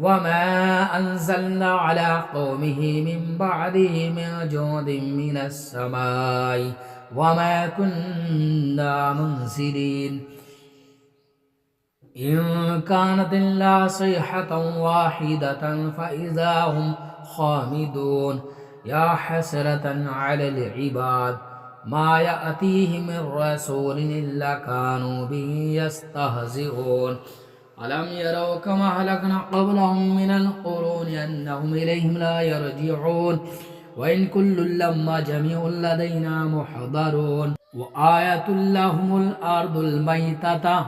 وما أنزلنا على قومه من بعده من جند من السماء وما كنا منزلين إن كانت إلا صيحة واحدة فإذا هم خامدون يا حسرة على العباد ما يأتيهم من رسول إلا كانوا به يستهزئون ألم يروا كما أهلكنا قبلهم من القرون أنهم إليهم لا يرجعون وإن كل لما جميع لدينا محضرون وآية لهم الأرض الميتة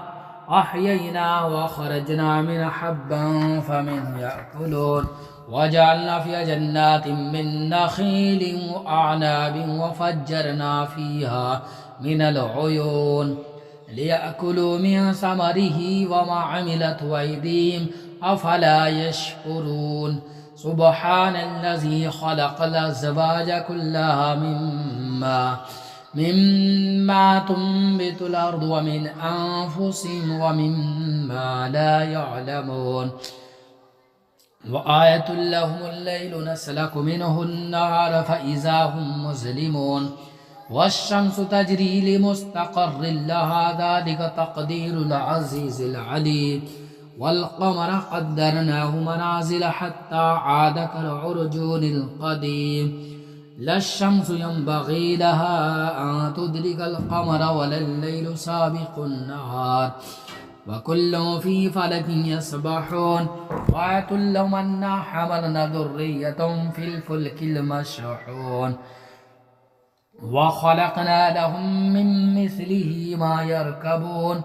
أحيينا وخرجنا من حبا فمن يأكلون وجعلنا فيها جنات من نخيل وأعناب وفجرنا فيها من العيون ليأكلوا من ثمره وما عملت أيديهم أفلا يشكرون سبحان الذي خلق الأزواج كلها مما تنبت الأرض ومن أنفسهم ومما لا يعلمون وآية لهم الليل نسلك منه النهار فإذا هم مظلمون والشمس تجري لمستقر لها ذلك تقدير العزيز العليم والقمر قدرناه منازل حتى عاد كالعرجون القديم لا الشمس ينبغي لها أن تدرك القمر ولا الليل سابق النهار وكل في فلك يسبحون وآية لهم أنا حملنا ذرية في الفلك المشحون وخلقنا لهم من مثله ما يركبون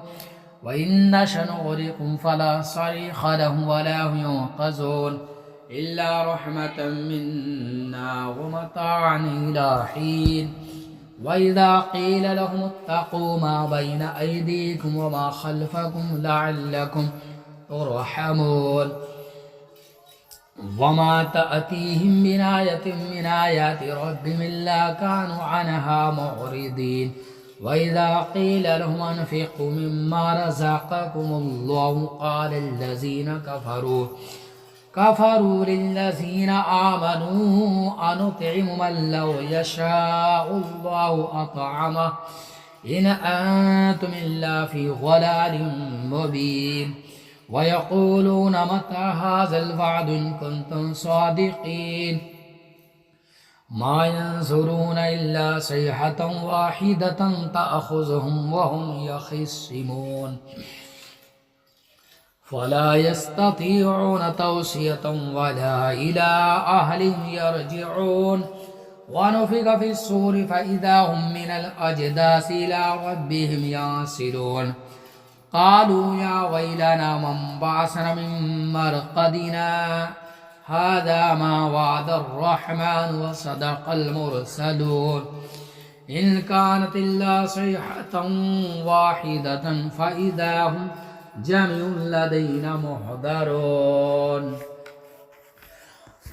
وإن نشأ نغرقهم فلا صريخ لهم ولا هم ينقذون إلا رحمة منا ومتاعا إلى حين وإذا قيل لهم اتقوا ما بين أيديكم وما خلفكم لعلكم ترحمون وما تأتيهم من آية من آيات ربهم إلا كانوا عنها معرضين وإذا قيل لهم أنفقوا مما رزقكم الله قال الذين كفروا للذين آمنوا أنطعم من لو يشاء الله أطعمه إن أنتم إلا في ضلال مبين ويقولون متى هذا الوعد إن كنتم صادقين ما ينظرون إلا صيحة واحدة تأخذهم وهم يخصمون فلا يستطيعون توصية ولا إلى أهلهم يرجعون ونفخ في الصور فإذا هم من الأجداث إلى ربهم ينسلون قالوا يا ويلنا من بعثنا من مرقدنا هذا ما وعد الرحمن وصدق المرسلون إن كانت إلا صيحة واحدة فإذا هم جميع لدينا محضرون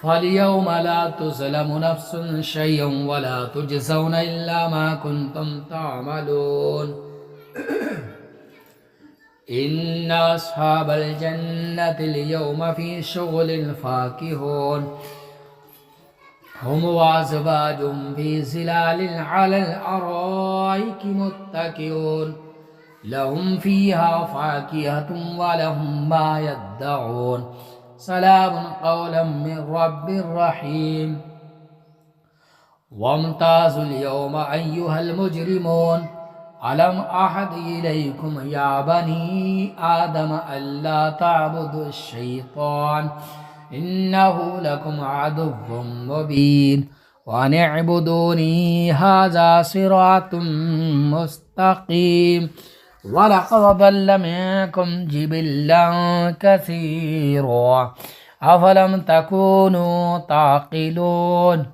فاليوم لا تظلم نفس شيئا ولا تجزون إلا ما كنتم تعملون إن أصحاب الجنة اليوم في شغل فاكهون هم وأزواجهم في ظلال على الأرائك متكئون لهم فيها فاكهة ولهم ما يدعون سلام قولا من رب رحيم وامتازوا اليوم أيها المجرمون ألم أعهد إليكم يا بني آدم ألا تعبدوا الشيطان إنه لكم عدو مبين وأن اعبدوني هذا صراط مستقيم ولقد ضل منكم جبلا كثيرا أفلم تكونوا تعقلون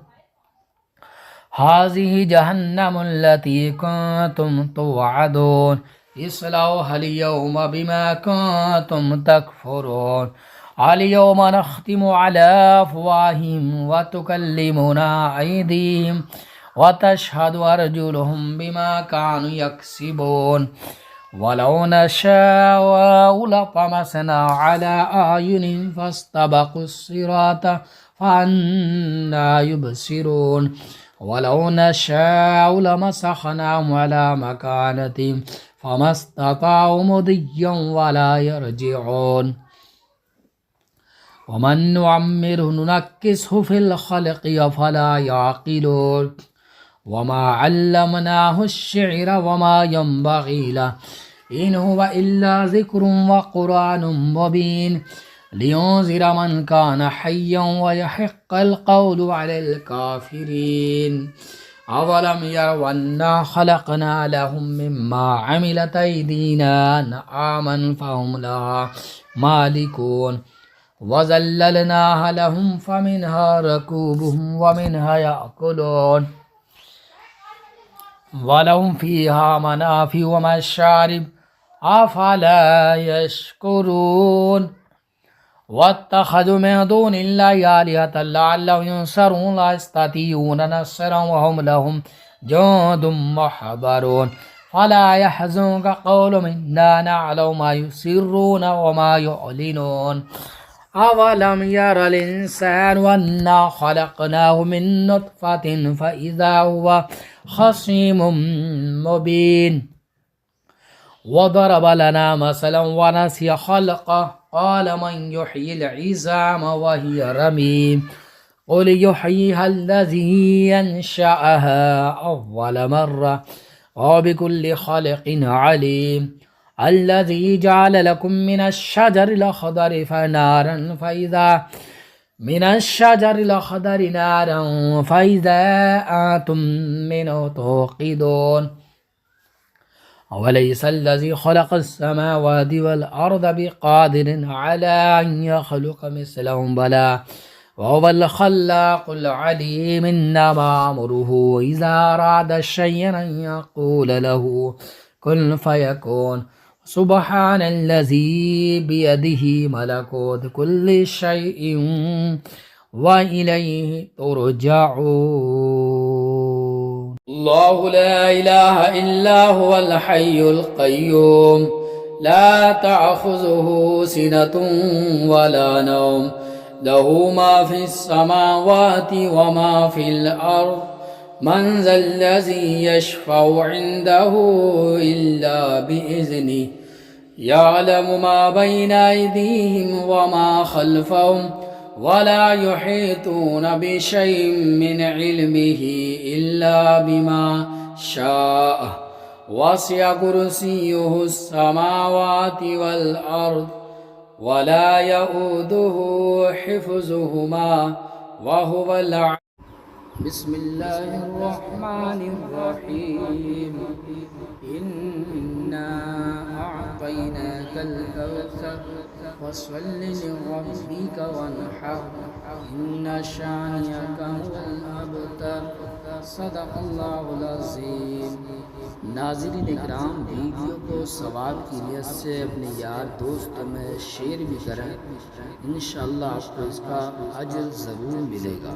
هذه جهنم التي كنتم توعدون اصلوها اليوم بما كنتم تكفرون اليوم نختم على أفواههم وتكلمنا أيديهم وتشهد أرجلهم بما كانوا يكسبون ولو نشاء لطمسنا على أعينهم فاستبقوا الصراط فأنى يبصرون ولو نشاء لمسخناهم على مكانتهم فما استطاعوا مضيا ولا يرجعون ومن نعمره ننكسه في الخلق أفلا يعقلون وما علمناه الشعر وما ينبغي له إن هو إلا ذكر وقرآن مبين لينذر من كان حيا ويحق القول على الكافرين أولم يروا أنا خلقنا لهم مما عملت أيدينا أنعاما فهم لها مالكون وذللناها لهم فمنها ركوبهم ومنها يأكلون ولهم فيها منافع ومشارب أفلا يشكرون واتخذوا من دون الله آلهة لعلهم ينصرون لا يستطيعون نصرا وهم لهم جند محضرون فلا يحزنك قولهم إنا نعلم ما يسرون وما يعلنون أولم ير الإنسان أنا خلقناه من نطفة فإذا هو خصيم مبين وضرب لنا مثلا ونسي خلقه قال من يحيي العظام وهي رميم قل يحييها الذي ينشأها أول مرة وبكل خلق عليم الذي جعل لكم من الشجر الأخضر فنارا فإذا من الشجر الأخضر نارا فإذا أنتم منه توقدون أوليس الذي خلق السماوات والأرض بقادر على أن يخلق مثلهم بلى وهو الخلاق العليم إنما أمره إذا أراد شيئا أن يقول له كن فيكون سبحان الذي بيده ملكوت كل شيء وإليه ترجعون الله لا إله إلا هو الحي القيوم لا تأخذه سنة ولا نوم له ما في السماوات وما في الأرض من ذا الذي يشفع عنده إلا بإذنه يعلم ما بين أيديهم وما خلفهم ولا يحيطون بشيء من علمه إلا بما شاء وسع كرسيه السماوات والأرض ولا يؤوده حفظهما وهو العلي بسم الله الرحمن الرحيم إنا أعطيناك الكوثر فصل لربك وانحر إن شانئك هو الأبتر صدق اللہ العظیم. ناظرین اکرام، ویڈیو کو ثواب کی نیت سے اپنے یار دوست میں شیئر بھی کریں، انشاءاللہ آپ کو اس کا اجر ضرور ملے گا.